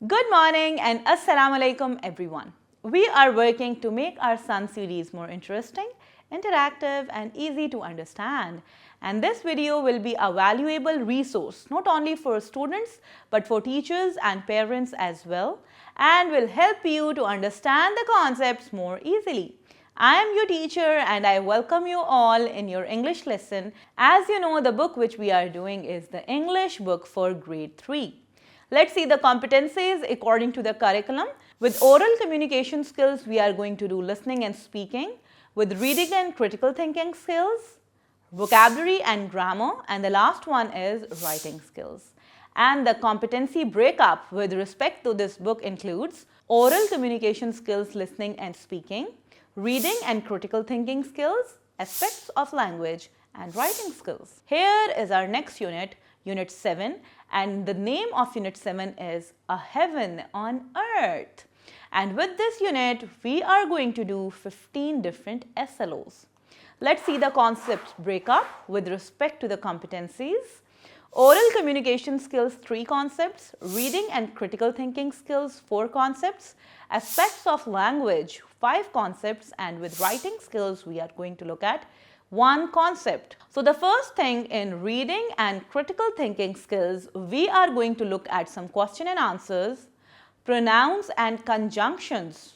Good morning and Assalamu alaikum everyone. We are working to make our Sun series more interesting, interactive and easy to understand. And this video will be a valuable resource not only for students but for teachers and parents as well, and will help you to understand the concepts more easily. I am your teacher and I welcome you all in your English lesson. As you know, the book which we are doing is the English book for grade 3. Let's see the competencies according to the curriculum. With oral communication skills, we are going to do listening and speaking. With reading and critical thinking skills, vocabulary and grammar, and the last one is writing skills. And the competency breakup with respect to this book includes oral communication skills, listening and speaking, reading and critical thinking skills, aspects of language, and writing skills. Here is our next unit, Unit 7, and the name of Unit 7 is A Heaven on Earth. And with this unit, we are going to do 15 different SLOs. Let's see the concepts breakup with respect to the competencies. Oral communication skills, 3 concepts. Reading and critical thinking skills, 4 concepts. Aspects of language, 5 concepts. And with writing skills, we are going to look at 1 concept. So the first thing in reading and critical thinking skills, we are going to look at some question and answers, pronouns and conjunctions,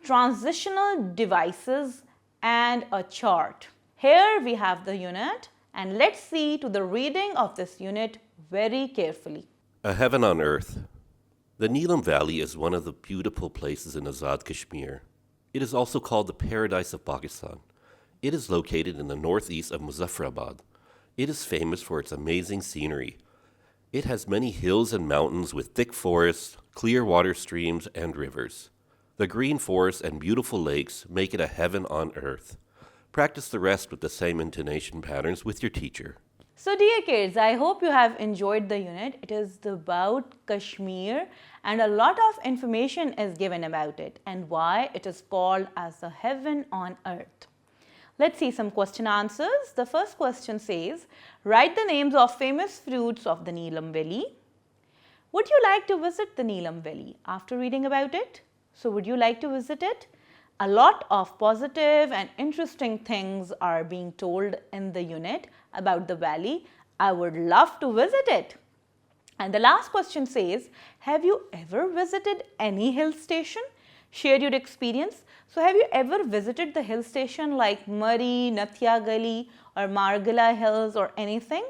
transitional devices, and a chart. Here we have the unit, and let's see to the reading of this unit very carefully. A Heaven on Earth. The Neelam Valley is one of the beautiful places in Azad Kashmir. It is also called the Paradise of Pakistan. It is located in the northeast of Muzaffarabad. It is famous for its amazing scenery. It has many hills and mountains with thick forests, clear water streams, and rivers. The green forests and beautiful lakes make it a heaven on earth. Practice the rest with the same intonation patterns with your teacher. So dear kids, I hope you have enjoyed the unit. It is about Kashmir and a lot of information is given about it and why it is called as a heaven on earth. Let's see some question answers. The first question says, write the names of famous fruits of the Neelam Valley. Would you like to visit the Neelam Valley after reading about it? So would you like to visit it? A lot of positive and interesting things are being told in the unit about the valley. I would love to visit it. And the last question says, have you ever visited any hill station? Share your experience. So have you ever visited the hill station like Murree, Nathia Gully or Margala Hills or anything?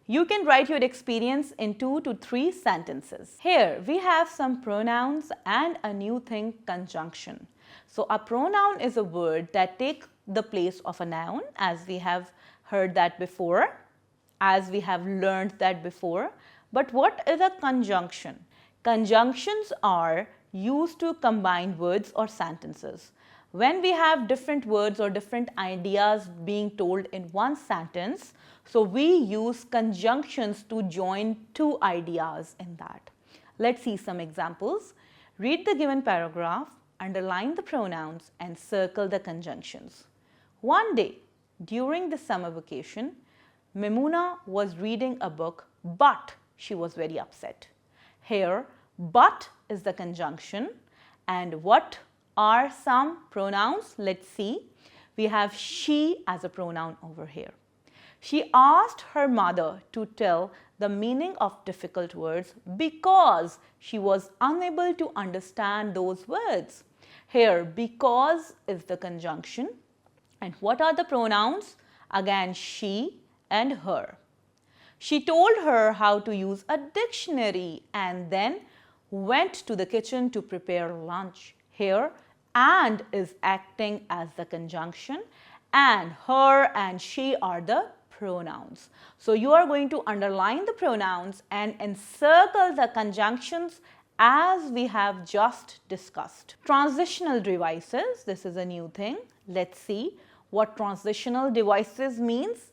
You can write your experience in 2 to 3 sentences. Here we have some pronouns and a new thing, conjunction. So a pronoun is a word that takes the place of a noun, as we have heard that before, as we have learned that before. But what is a conjunction? Conjunctions are used to combine words or sentences. When we have different words or different ideas being told in one sentence, so we use conjunctions to join 2 ideas in that. Let's see some examples. Read the given paragraph, underline the pronouns and circle the conjunctions. One day during the summer vacation, Memuna was reading a book, but she was very upset. Here, but is the conjunction, and what are some pronouns? Let's see. We have she as a pronoun over here. She asked her mother to tell the meaning of difficult words because she was unable to understand those words. Here, because is the conjunction. And what are the pronouns? Again, she and her. She told her how to use a dictionary and then went to the kitchen to prepare lunch. Here, and is acting as the conjunction, and her and she are the pronouns. So you are going to underline the pronouns and encircle the conjunctions as we have just discussed. Transitional devices, this is a new thing. Let's see what transitional devices means.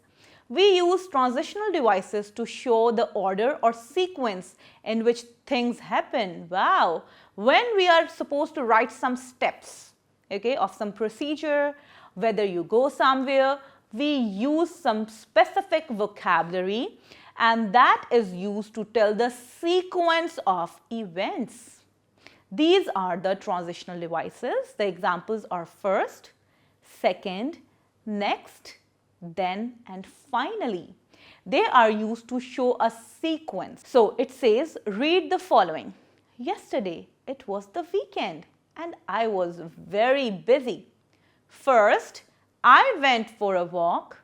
We use transitional devices to show the order or sequence in which things happen. Wow! When we are supposed to write some steps, okay, of some procedure, whether you go somewhere, we use some specific vocabulary and that is used to tell the sequence of events. These are the transitional devices. The examples are first, second, next, then, and finally. They are used to show a sequence. So it says, read the following. Yesterday, it was the weekend and I was very busy. First, I went for a walk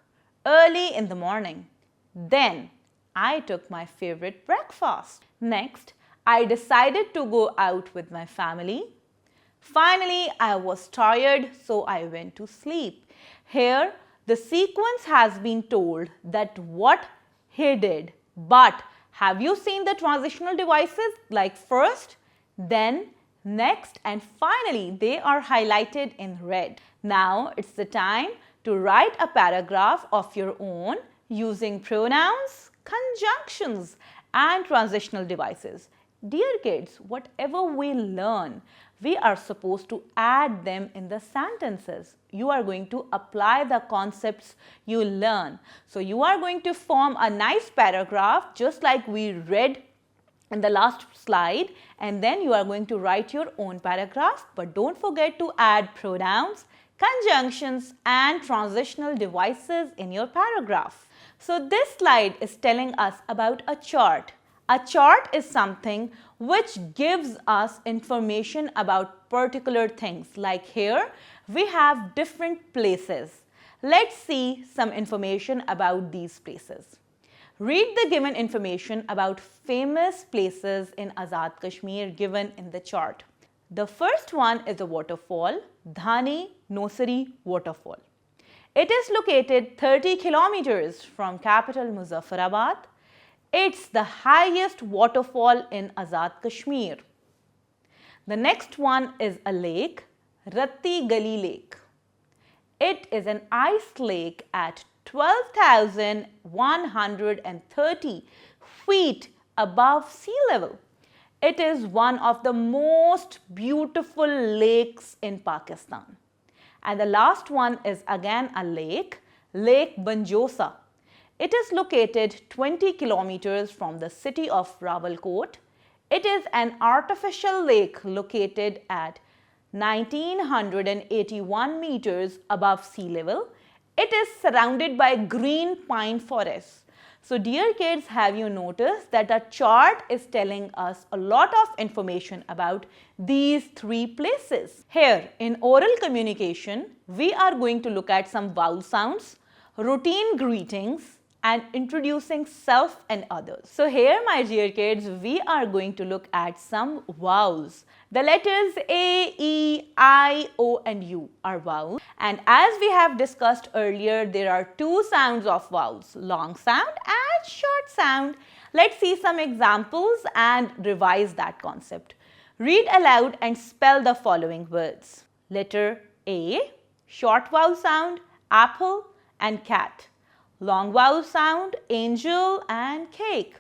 early in the morning. Then, I took my favorite breakfast. Next, I decided to go out with my family. Finally, I was tired, so I went to sleep. Here, the sequence has been told that what he did. But have you seen the transitional devices like first, then, next, and finally? They are highlighted in red. Now, it's the time to write a paragraph of your own using pronouns, conjunctions, and transitional devices. Dear kids, whatever we learn, we are supposed to add them in the sentences. You are going to apply the concepts you learn. So you are going to form a nice paragraph just like we read in the last slide, and then you are going to write your own paragraph, but don't forget to add pronouns, conjunctions, and transitional devices in your paragraph. So this slide is telling us about a chart. A chart is something which gives us information about particular things. Like here, we have different places. Let's see some information about these places. Read the given information about famous places in Azad Kashmir given in the chart. The first one is a waterfall, Dhani Nosari Waterfall. It is located 30 kilometers from capital Muzaffarabad. It's the highest waterfall in Azad Kashmir. The next one is a lake, Ratti Gali Lake. It is an ice lake at 12,130 feet above sea level. It is one of the most beautiful lakes in Pakistan. And the last one is again a lake, Lake Banjosa. It is located 20 kilometers from the city of Rawalkot. It is an artificial lake located at 1981 meters above sea level. It is surrounded by green pine forests. So dear kids, have you noticed that the chart is telling us a lot of information about these three places? Here in oral communication, we are going to look at some vowel sounds, routine greetings, and introducing self and others. So here, my dear kids, we are going to look at some vowels. The letters A, E, I, O and U are vowels. And as we have discussed earlier, there are two sounds of vowels, long sound and short sound. Let's see some examples and revise that concept. Read aloud and spell the following words. Letter A, short vowel sound, apple and cat. Long vowel sound, angel and cake.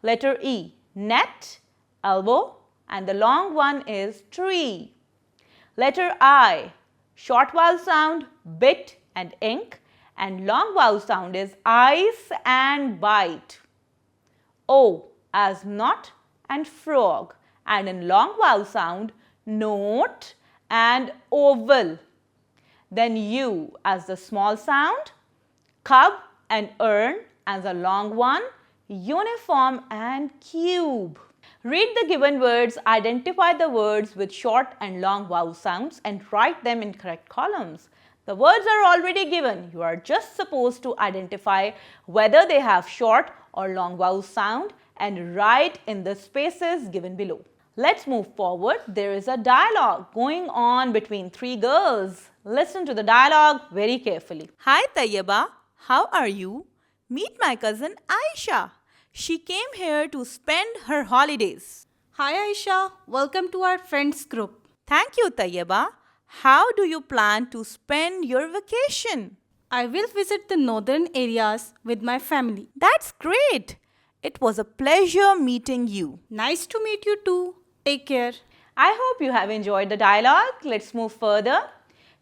Letter E, net, elbow, and the long one is tree. Letter I, short vowel sound, bit and ink, and long vowel sound is ice and bite. O as knot and frog, and in long vowel sound, note and oval. Then U as the small sound, cub and urn as a long one, uniform and cube. Read the given words, identify the words with short and long vowel sounds and write them in correct columns. The words are already given. You are just supposed to identify whether they have short or long vowel sound and write in the spaces given below. Let's move forward. There is a dialogue going on between three girls. Listen to the dialogue very carefully. Hi Tayyaba, how are you? Meet my cousin Aisha. She came here to spend her holidays. Hi Aisha, welcome to our friends group. Thank you Tayyaba. How do you plan to spend your vacation? I will visit the northern areas with my family. That's great. It was a pleasure meeting you. Nice to meet you too. Take care. I hope you have enjoyed the dialogue. Let's move further.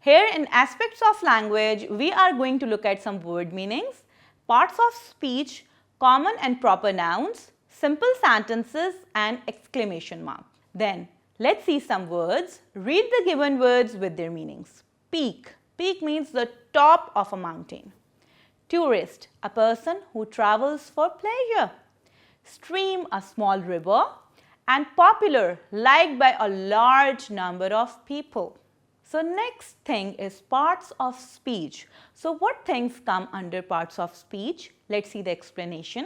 Here in aspects of language, we are going to look at some word meanings, parts of speech, common and proper nouns, simple sentences and exclamation mark. Then Let's see some words. Read the given words with their meanings. Peak. Peak means the top of a mountain. Tourist, a person who travels for pleasure. Stream, a small river. And popular, liked by a large number of people. So next thing is parts of speech. So what things come under parts of speech? Let's see the explanation.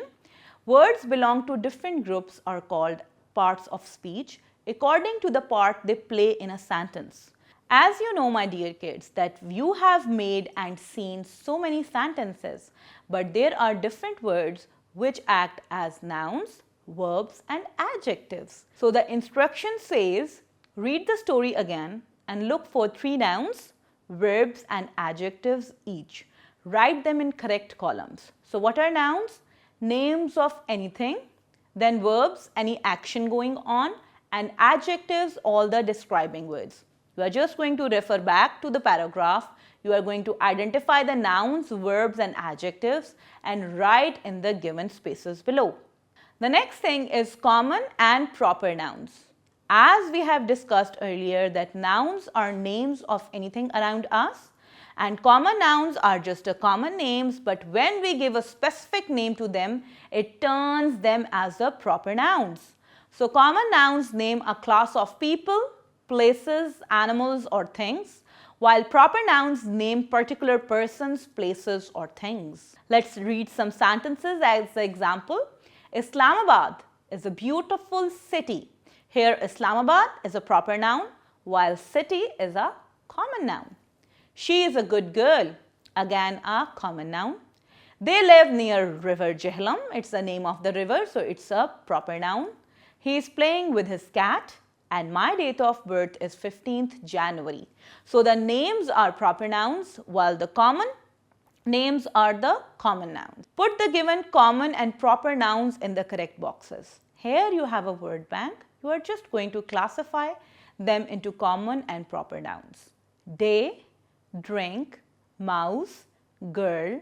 Words belong to different groups are called parts of speech according to the part they play in a sentence. As you know, my dear kids, that you have made and seen so many sentences, but there are different words which act as nouns, verbs and adjectives. So the instruction says, read the story again and look for 3 nouns, verbs and adjectives each. Write them in correct columns. So what are nouns? Names of anything, then verbs, any action going on, and adjectives, all the describing words. You are just going to refer back to the paragraph. You are going to identify the nouns, verbs and adjectives and write in the given spaces below. The next thing is common and proper nouns. As we have discussed earlier that nouns are names of anything around us and common nouns are just a common names, but when we give a specific name to them, it turns them as the proper nouns. So common nouns name a class of people, places, animals or things, while proper nouns name particular persons, places or things. Let's read some sentences as an example. Islamabad is a beautiful city. Here Islamabad is a proper noun while city is a common noun. She is a good girl, again a common noun. They live near river Jhelum, it's the name of the river, so it's a proper noun. He is playing with his cat and my date of birth is 15th January. So the names are proper nouns while the common names are the common nouns. Put the given common and proper nouns in the correct boxes. Here you have a word bank. You are just going to classify them into common and proper nouns. Day, drink, mouse, girl,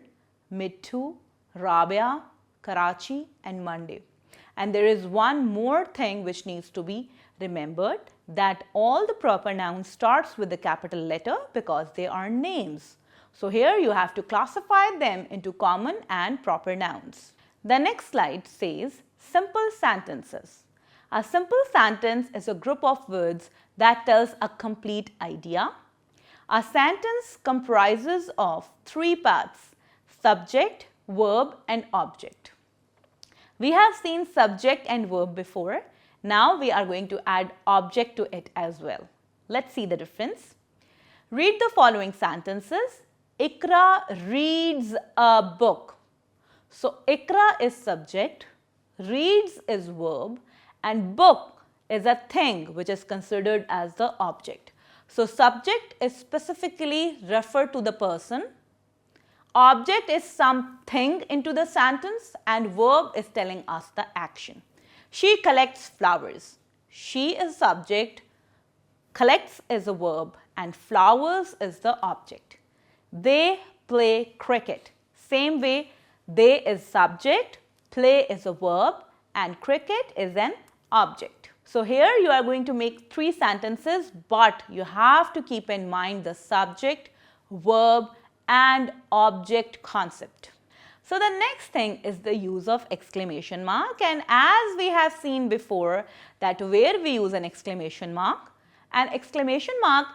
Mittu, Rabia, Karachi and Monday. And there is one more thing which needs to be remembered, that all the proper nouns starts with the capital letter because they are names. So here you have to classify them into common and proper nouns. The next slide says simple sentences. A simple sentence is a group of words that tells a complete idea. A sentence comprises of 3 parts: subject, verb and object. We have seen subject and verb before. Now we are going to add object to it as well. Let's see the difference. Read the following sentences. Ikra reads a book. So Ikra is subject, reads is verb and book is a thing which is considered as the object. So subject is specifically referred to the person. Object is something into the sentence and verb is telling us the action. She collects flowers. She is subject, collects is a verb and flowers is the object. They play cricket. Same way, they is subject, play is a verb and cricket is an object. So here you are going to make 3 sentences, but you have to keep in mind the subject, verb and object concept. So the next thing is the use of exclamation mark, and as we have seen before that where we use an exclamation mark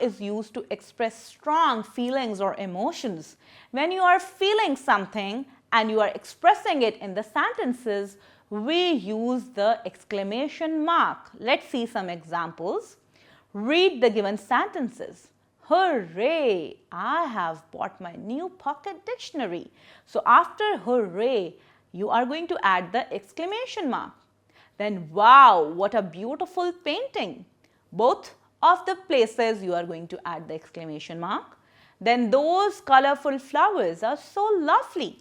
is used to express strong feelings or emotions. When you are feeling something and you are expressing it in the sentences, we use the exclamation mark. Let's see some examples. Read the given sentences. Hooray! I have bought my new pocket dictionary. So after hooray, you are going to add the exclamation mark. Then wow, what a beautiful painting. Both of the places you are going to add the exclamation mark. Then those colorful flowers are so lovely.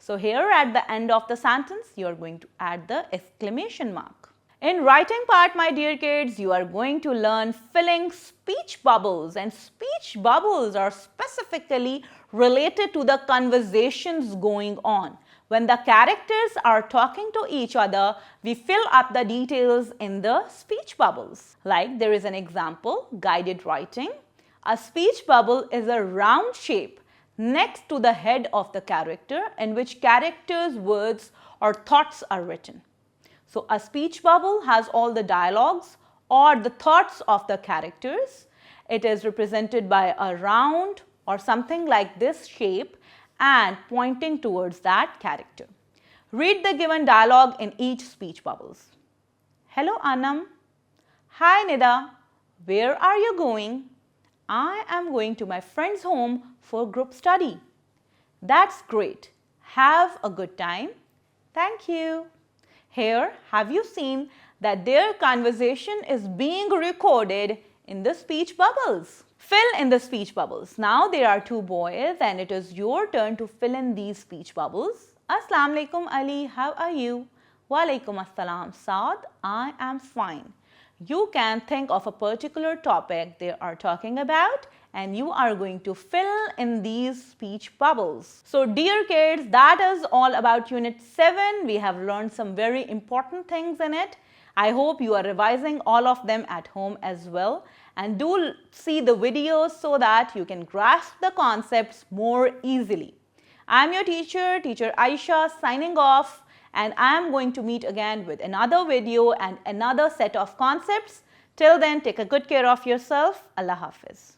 So here at the end of the sentence, you are going to add the exclamation mark. In writing part, my dear kids, you are going to learn filling speech bubbles, and speech bubbles are specifically related to the conversations going on. When the characters are talking to each other, we fill up the details in the speech bubbles. Like there is an example, guided writing. A speech bubble is a round shape next to the head of the character in which characters' words or thoughts are written. So a speech bubble has all the dialogues or the thoughts of the characters. It is represented by a round or something like this shape and pointing towards that character. Read the given dialogue in each speech bubbles. Hello Anam. Hi Nida. Where are you going? I am going to my friend's home for group study. That's great. Have a good time. Thank you. Here, have you seen that their conversation is being recorded in the speech bubbles? Fill in the speech bubbles. Now there are two boys and it is your turn to fill in these speech bubbles. Assalamu alaikum Ali, how are you? Wa alaikum assalam Saad, I am fine. You can think of a particular topic they are talking about and you are going to fill in these speech bubbles. So dear kids, that is all about Unit 7. We have learned some very important things in it. I hope you are revising all of them at home as well. And do see the videos so that you can grasp the concepts more easily. I am your teacher, Teacher Aisha, signing off. And I am going to meet again with another video and another set of concepts. Till then, take a good care of yourself. Allah Hafiz.